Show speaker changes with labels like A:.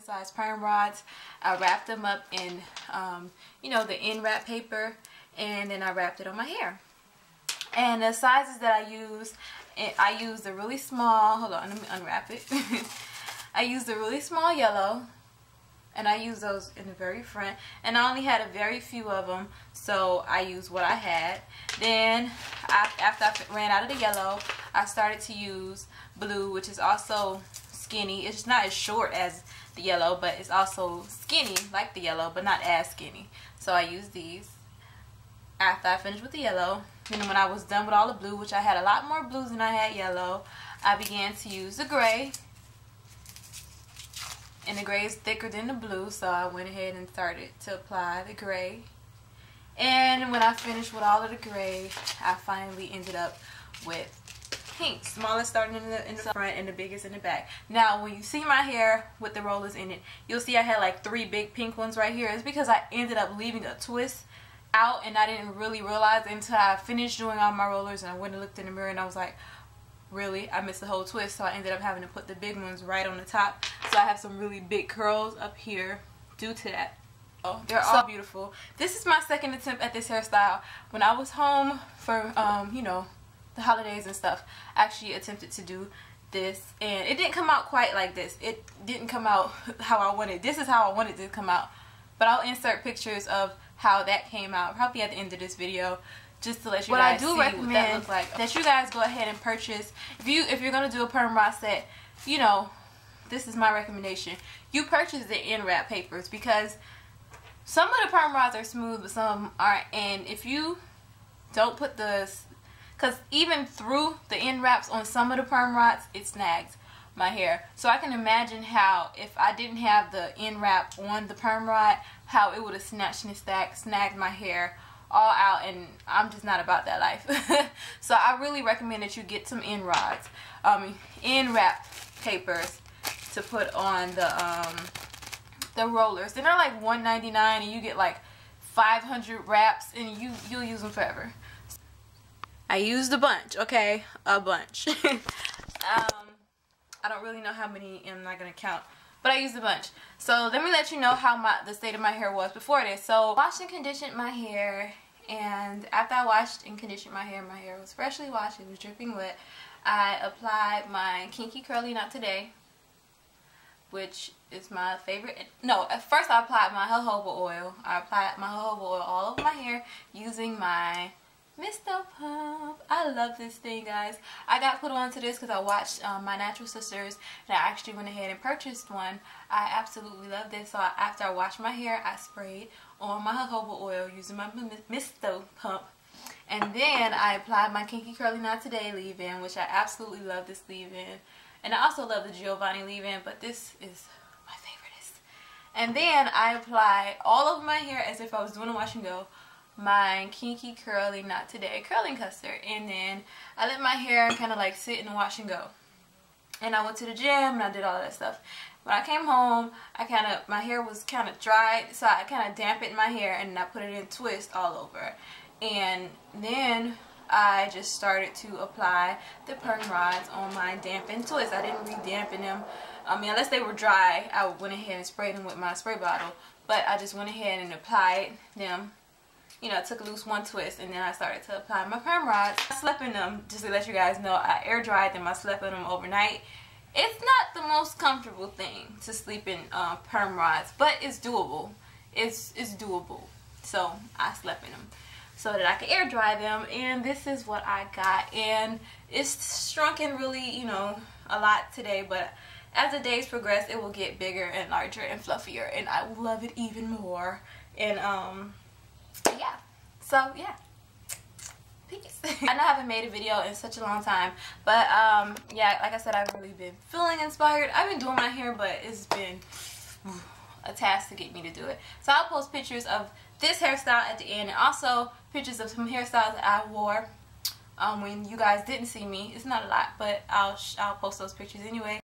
A: size perm rods. I wrapped them up in, you know, the end wrap paper, and then I wrapped it on my hair. And the sizes that I use the really small, hold on, let me unwrap it. I used the really small yellow, and I used those in the very front, and I only had a very few of them, so I used what I had. Then after I ran out of the yellow, I started to use blue, which is also skinny. It's not as short as the yellow, but it's also skinny like the yellow, but not as skinny. So I used these after I finished with the yellow. Then when I was done with all the blue, which I had a lot more blues than I had yellow, I began to use the gray. And the gray is thicker than the blue, so I went ahead and started to apply the gray. And when I finished with all of the gray, I finally ended up with pink. Smallest starting in the front and the biggest in the back. Now, when you see my hair with the rollers in it, you'll see I had like 3 big pink ones right here. It's because I ended up leaving a twist out, and I didn't really realize until I finished doing all my rollers, and I went and looked in the mirror, and I was like, really, I missed the whole twist. So I ended up having to put the big ones right on the top. So I have some really big curls up here due to that. Oh, they're all beautiful. This is my second attempt at this hairstyle. When I was home for you know, the holidays and stuff, I actually attempted to do this, and it didn't come out quite like this. It didn't come out how I wanted. This is how I wanted it to come out, but I'll insert pictures of how that came out probably at the end of this video, just to let you guys see what that looks like. That you guys go ahead and purchase. If you're gonna do a perm rod set, you know, this is my recommendation. You purchase the end wrap papers, because some of the perm rods are smooth, but some aren't. And if you don't put because even through the end wraps on some of the perm rods, it snags my hair. So I can imagine how if I didn't have the end wrap on the perm rod, how it would have snatched and snagged my hair all out, and I'm just not about that life. So I really recommend that you get some end rods, end wrap papers to put on the rollers. They're like $1.99, and you get like 500 wraps, and you'll use them forever. I used a bunch, okay, a bunch. I don't really know how many, I'm not gonna count, but I used a bunch. So let me let you know how the state of my hair was before this. So washed and conditioned my hair, and after I washed and conditioned my hair was freshly washed, it was dripping wet. I applied my Kinky Curly Not Today, which is my favorite. No, at first I applied my jojoba oil. I applied my jojoba oil all over my hair using my Mr. Pump. I love this thing, guys. I got put onto this because I watched My Natural Sisters, and I actually went ahead and purchased one. I absolutely love this. So after I washed my hair, I sprayed on my jojoba oil using my Mr. Pump. And then I applied my Kinky Curly Not Today leave-in, which I absolutely love this leave-in. And I also love the Giovanni leave-in, but this is my favorite. And then I applied all over my hair as if I was doing a wash and go, my Kinky Curly Not Today curling custard. And then I let my hair kind of like sit and wash and go. And I went to the gym and I did all that stuff. When I came home, my hair was kind of dry, so I kind of dampened my hair, and I put it in twist all over. And then I just started to apply the perm rods on my dampened twist. I didn't re-dampen them. I mean, unless they were dry, I went ahead and sprayed them with my spray bottle. But I just went ahead and applied them. You know, I took loose one twist, and then I started to apply my perm rods. I slept in them, just to let you guys know. I air dried them. I slept in them overnight. It's not the most comfortable thing to sleep in perm rods, but it's doable. It's doable. So I slept in them so that I could air dry them, and this is what I got. And it's shrunken really, you know, a lot today, but as the days progress, it will get bigger and larger and fluffier, and I will love it even more. And yeah, so yeah, peace. I know I haven't made a video in such a long time, but yeah, like I said, I've really been feeling inspired. I've been doing my hair, but it's been a task to get me to do it. So I'll post pictures of this hairstyle at the end, and also pictures of some hairstyles that I wore when you guys didn't see me. It's not a lot, but I'll post those pictures anyway.